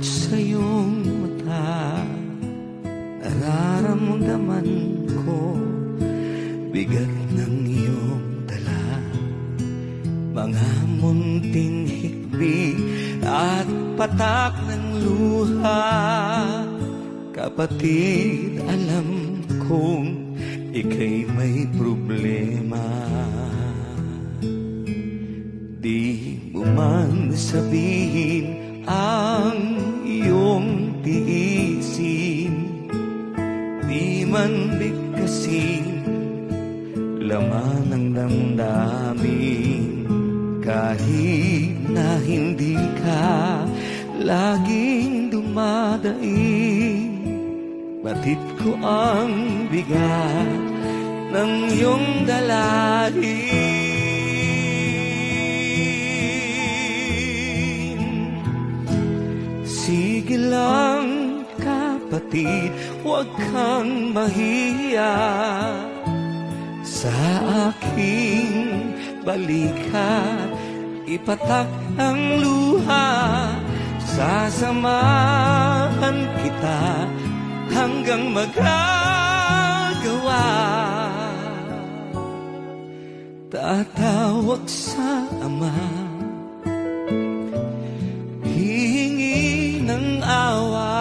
takot sa iyong mata, nararamdaman ko bigat ng iyong dala. Mga munting hikbi at patak ng luha. Kapatid, alam kong ika'y may problema. Di mo man sabihin ang iyong tiisin, di man bigkasin laman ng damdamin. Kahit na hindi ka laging dumadaing, batid ko ang bigat ng iyong dalahin. Sige lang kapatid, huwag kang mahiya. Sa aking balikat, ipatak ang luha. Sasamahan kita hanggang magagawa. Tatawag sa Ama, hihingi ng awa.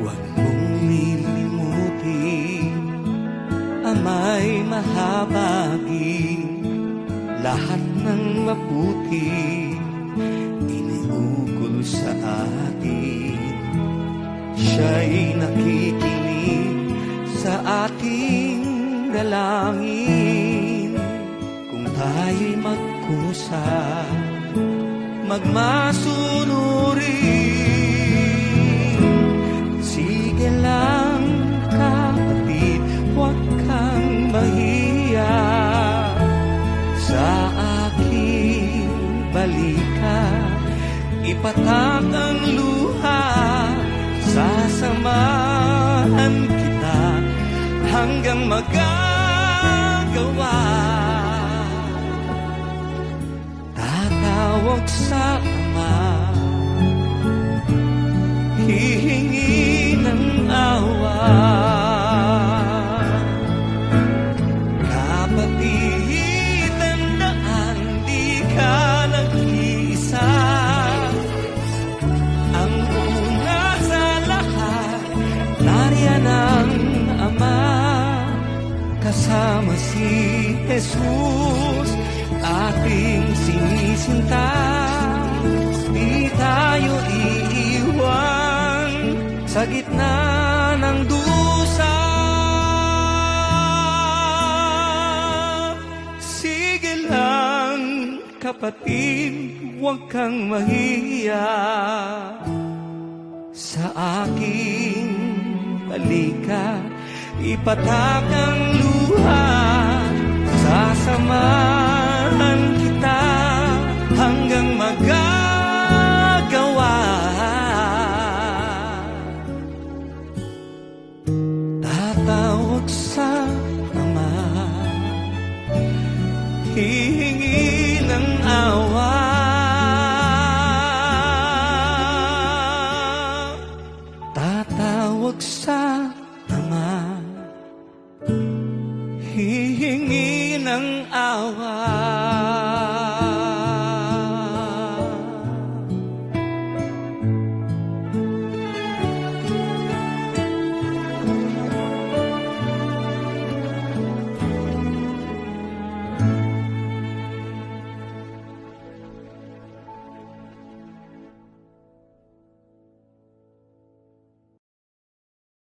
Huwag mong lilimutin, Ama'y mahabagin. Lahat ng mabuti iniukol sa atin. Siya'y nakikinig sa ating dalangin. Kung tayo'y magkusa, magmasunurin. Sige lang kapatid, huwag kang mahiya. Sa aking balikat, ipatak ang luha. Sasamahan kita hanggang magagawa. Tatawag sa Ama, hihingi ng awa. Kapatid, tandaan, di ka nag-iisa. Ang una sa lahat, nariyan ang Ama. Kasama si Jesus, ating sinisinta. Di tayo iiwan sa gitna ng dusa. Sige lang kapatid, huwag kang mahiya. Sa aking balikat, ipatak ang luha. Sasamahan kita hanggang magagawa. Tatawag sa Ama, hihingi ng awa. Tatawag sa Ama, hihingi ng awa.